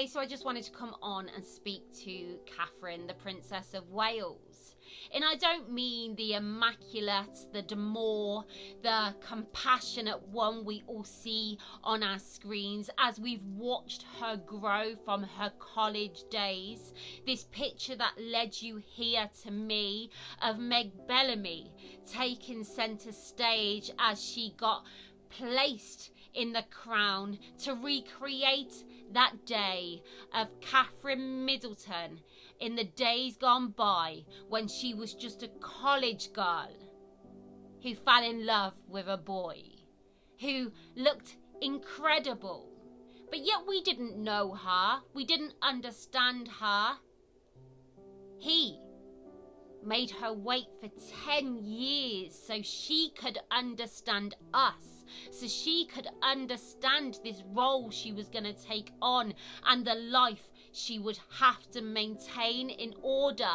today, so I just wanted to come on and speak to Catherine, the Princess of Wales. And I don't mean the immaculate, the demure, the compassionate one we all see on our screens as we've watched her grow from her college days. This picture that led you here to me of Meg Bellamy taking centre stage as she got placed in the crown to recreate that day of Catherine Middleton in the days gone by when she was just a college girl who fell in love with a boy who looked incredible. But yet we didn't know her, we didn't understand her. He made her wait for 10 years so she could understand us, so she could understand this role she was going to take on and the life she would have to maintain in order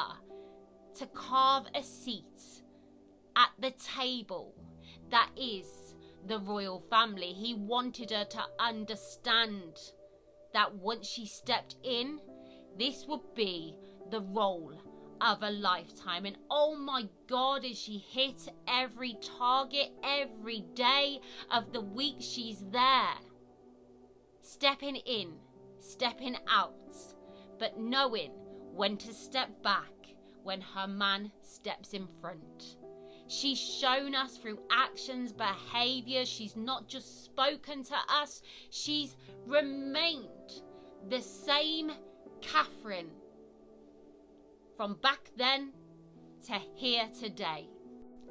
to carve a seat at the table that is the royal family. He wanted her to understand that once she stepped in, this would be the role of a lifetime. And oh my God, as she hit every target every day of the week she's there, stepping in, stepping out, but knowing when to step back when her man steps in front. She's shown us through actions, behaviour. She's not just spoken to us, she's remained the same Catherine from back then to here today.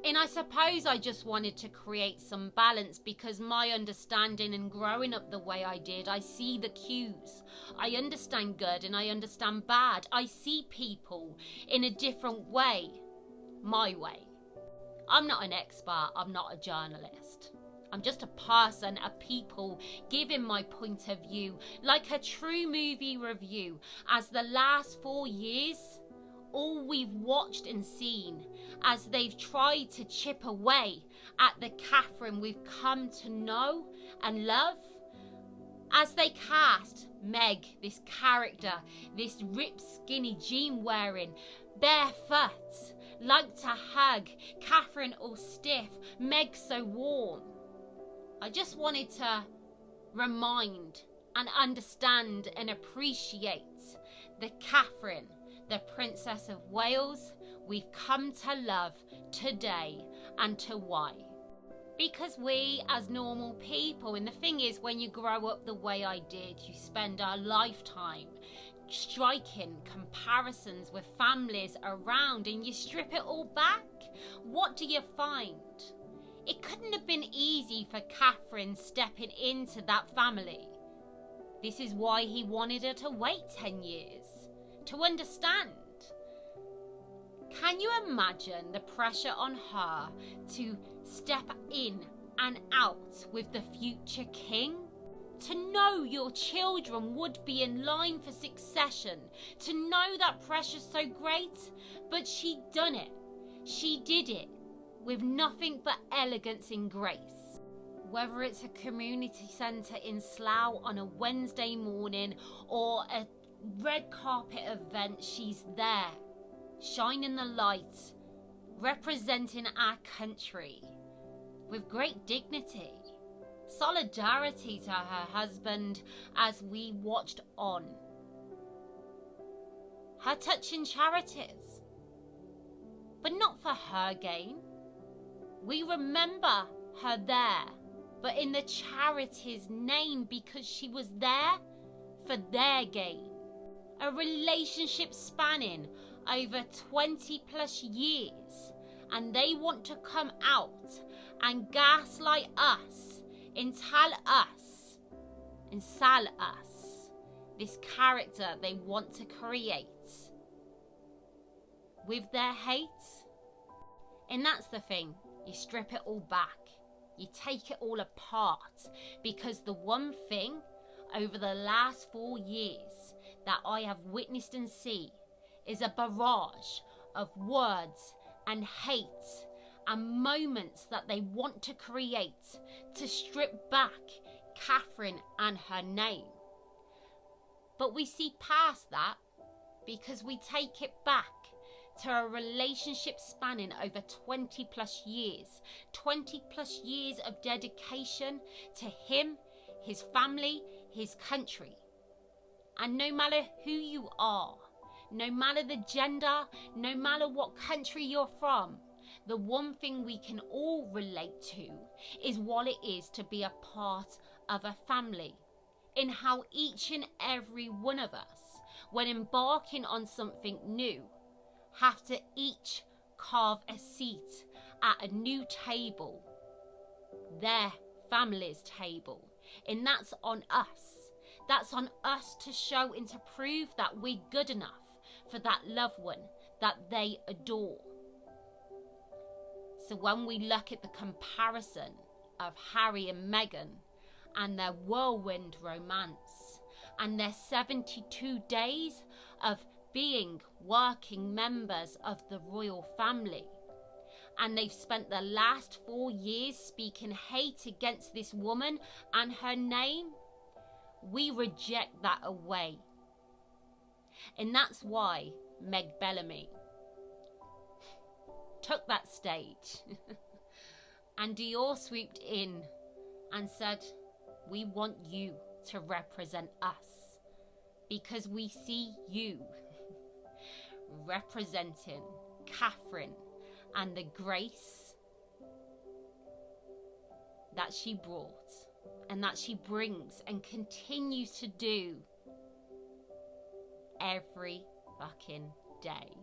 And I suppose I just wanted to create some balance because my understanding and growing up the way I did, I see the cues. I understand good and I understand bad. I see people in a different way, my way. I'm not an expert, I'm not a journalist. I'm just a person, a people, giving my point of view, like a true movie review, as the last 4 years, all we've watched and seen as they've tried to chip away at the Catherine we've come to know and love. As they cast Meg, this character, this ripped, skinny, jean-wearing, barefoot, like to hug, Catherine all stiff, Meg so warm. I just wanted to remind and understand and appreciate the Catherine, the Princess of Wales we've come to love today, and to why. Because we as normal people, and the thing is, when you grow up the way I did, you spend a lifetime striking comparisons with families around, and you strip it all back, what do you find? It couldn't have been easy for Catherine stepping into that family. This is why he wanted her to wait 10 years. To understand. Can you imagine the pressure on her to step in and out with the future king? To know your children would be in line for succession, to know that pressure's so great, but she done it. She did it with nothing but elegance and grace. Whether it's a community centre in Slough on a Wednesday morning or a red carpet event, she's there, shining the light, representing our country with great dignity. Solidarity to her husband as we watched on. Her touching charities, but not for her gain. We remember her there, but in the charity's name, because she was there for their gain. A relationship spanning over 20+ years, and they want to come out and gaslight us and tell us and sell us this character they want to create with their hate. And that's the thing, you strip it all back, you take it all apart, because the one thing over the last 4 years that I have witnessed and see is a barrage of words and hate and moments that they want to create to strip back Catherine and her name. But we see past that because we take it back to a relationship spanning over 20 plus years. 20 plus years of dedication to him, his family, his country. And no matter who you are, no matter the gender, no matter what country you're from, the one thing we can all relate to is what it is to be a part of a family. In how each and every one of us, when embarking on something new, have to each carve a seat at a new table, their family's table. And that's on us. That's on us to show and to prove that we're good enough for that loved one that they adore. So when we look at the comparison of Harry and Meghan and their whirlwind romance and their 72 days of being working members of the royal family, and they've spent the last 4 years speaking hate against this woman and her name, we reject that away. And that's why Meg Bellamy took that stage and Dior swooped in and said, we want you to represent us because we see you representing Catherine and the grace that she brought and that she brings and continues to do every fucking day.